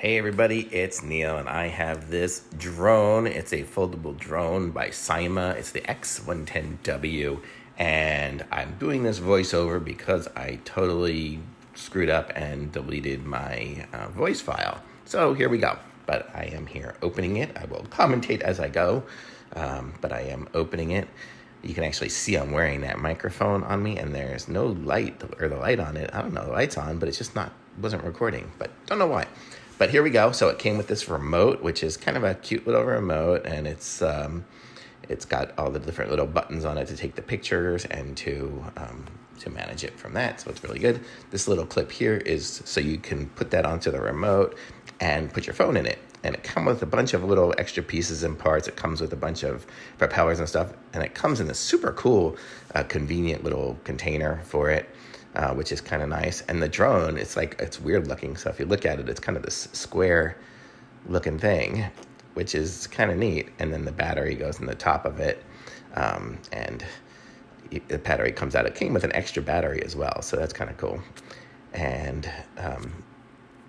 Hey everybody, it's Neil and I have this drone. It's a foldable drone by Syma. It's the X110W and I'm doing this voiceover because I totally screwed up and deleted my voice file. So here we go. But I am here opening it. I will commentate as I go, but I am opening it. You can actually see I'm wearing that microphone on me and there's no light or the light on it. I don't know, the light's on, but it's just wasn't recording, but don't know why. But here we go. So it came with this remote, which is kind of a cute little remote, and it's got all the different little buttons on it to take the pictures and to manage it from that. So it's really good. This little clip here is so you can put that onto the remote and put your phone in it. And it comes with a bunch of little extra pieces and parts. It comes with a bunch of propellers and stuff. And it comes in this super cool, convenient little container for it. Which is kind of nice. And the drone, it's weird looking. So if you look at it, it's kind of this square looking thing, which is kind of neat. And then the battery goes in the top of it. And the battery comes out. It came with an extra battery as well. So that's kind of cool. And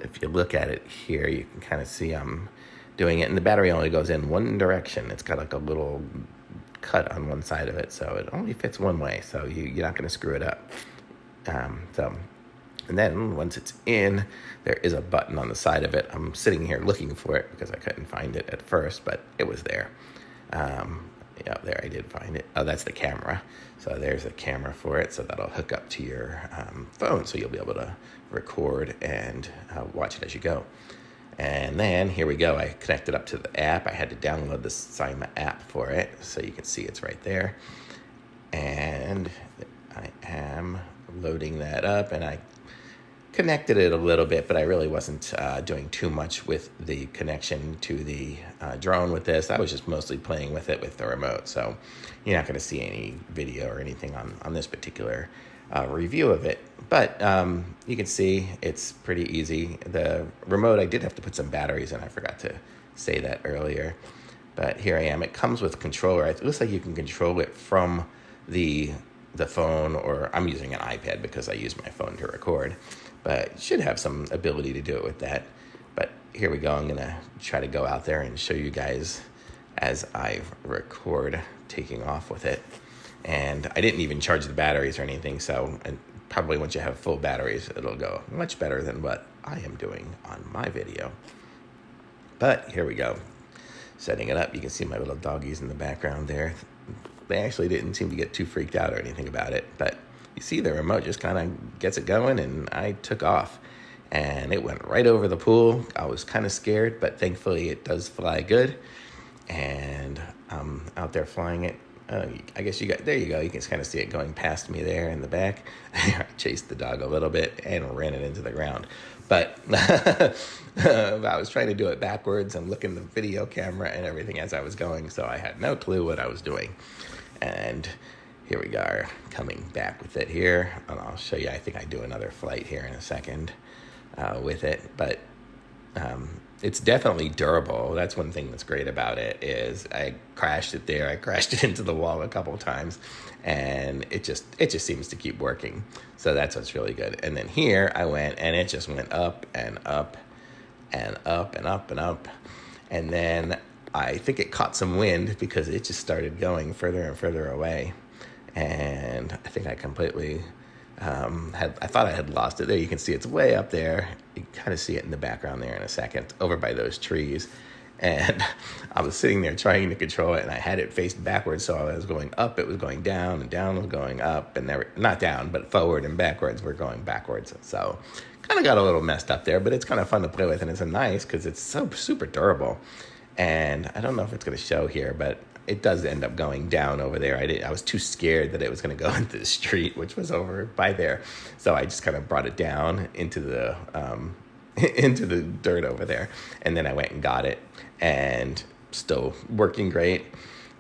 if you look at it here, you can kind of see I'm doing it. And the battery only goes in one direction. It's got like a little cut on one side of it. So it only fits one way. So you're not going to screw it up. And then once it's in, there is a button on the side of it. I'm sitting here looking for it because I couldn't find it at first, but it was there. Yeah, there I did find it. Oh, that's the camera. So there's a camera for it. So that'll hook up to your phone. So you'll be able to record and watch it as you go. And then here we go. I connected up to the app. I had to download the Syma app for it. So you can see it's right there. And I am loading that up, and I connected it a little bit, but I really wasn't doing too much with the connection to the drone with this. I was just mostly playing with it with the remote, so you're not going to see any video or anything on this particular review of it. But you can see it's pretty easy. The remote, I did have to put some batteries in. I forgot to say that earlier, but here I am. It comes with a controller. It looks like you can control it from the phone, or I'm using an iPad because I use my phone to record, but you should have some ability to do it with that. But here we go. I'm going to try to go out there and show you guys as I record taking off with it. And I didn't even charge the batteries or anything, so and probably once you have full batteries, it'll go much better than what I am doing on my video. But here we go. Setting it up. You can see my little doggies in the background there. They actually didn't seem to get too freaked out or anything about it, but you see the remote just kind of gets it going, and I took off and it went right over the pool. I was kind of scared, but thankfully it does fly good, and I'm out there flying it. I guess there you go. You can kind of see it going past me there in the back. I chased the dog a little bit and ran it into the ground. But I was trying to do it backwards and look in the video camera and everything as I was going, so I had no clue what I was doing. And here we are coming back with it here. And I'll show you, I think I do another flight here in a second with it. But it's definitely durable. That's one thing that's great about it is I crashed it there. I crashed it into the wall a couple of times, and it just seems to keep working. So that's what's really good. And then here I went, and it just went up and up and up and up and up. And then I think it caught some wind because it just started going further and further away. And I think I completely I thought I had lost it. There you can see it's way up there. You can kind of see it in the background there in a second over by those trees. And I was sitting there trying to control it, and I had it faced backwards. So I was going up, it was going down, and down was going up, and not down, but forward and backwards were going backwards. So kind of got a little messed up there, but it's kind of fun to play with, and it's nice because it's so super durable. And I don't know if it's going to show here, but it does end up going down over there. I was too scared that it was going to go into the street, which was over by there. So I just kind of brought it down into the into the dirt over there. And then I went and got it, and still working great.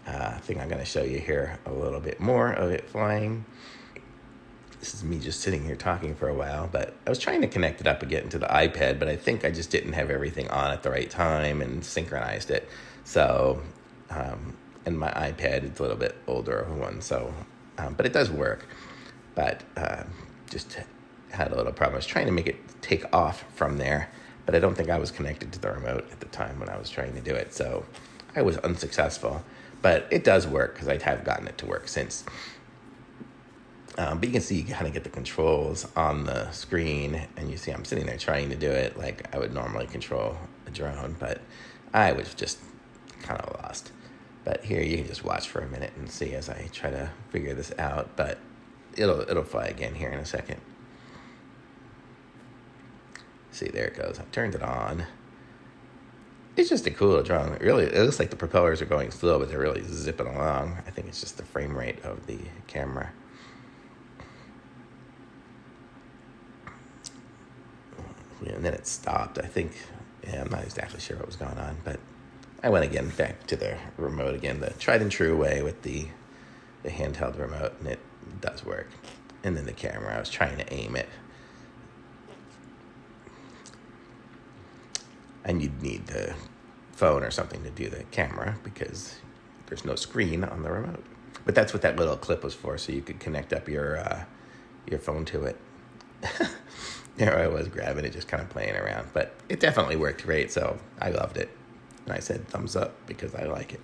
I think I'm going to show you here a little bit more of it flying. This is me just sitting here talking for a while, but I was trying to connect it up again to the iPad, but I think I just didn't have everything on at the right time and synchronized it. So, and my iPad, it's a little bit older one, so, but it does work. But just had a little problem. I was trying to make it take off from there, but I don't think I was connected to the remote at the time when I was trying to do it, so I was unsuccessful. But it does work because I have gotten it to work since. But you can see you kind of get the controls on the screen, and you see I'm sitting there trying to do it like I would normally control a drone, but I was just kind of lost. But here you can just watch for a minute and see as I try to figure this out, but it'll fly again here in a second. See, there it goes. I turned it on. It's just a cool drone. It looks like the propellers are going slow, but they're really zipping along. I think it's just the frame rate of the camera. And then it stopped. I think, I'm not exactly sure what was going on, but I went again back to the remote again, the tried and true way with the handheld remote, and it does work. And then the camera, I was trying to aim it. And you'd need the phone or something to do the camera because there's no screen on the remote. But that's what that little clip was for, so you could connect up your phone to it. There I was grabbing it, just kind of playing around. But it definitely worked great, so I loved it. And I said thumbs up because I like it.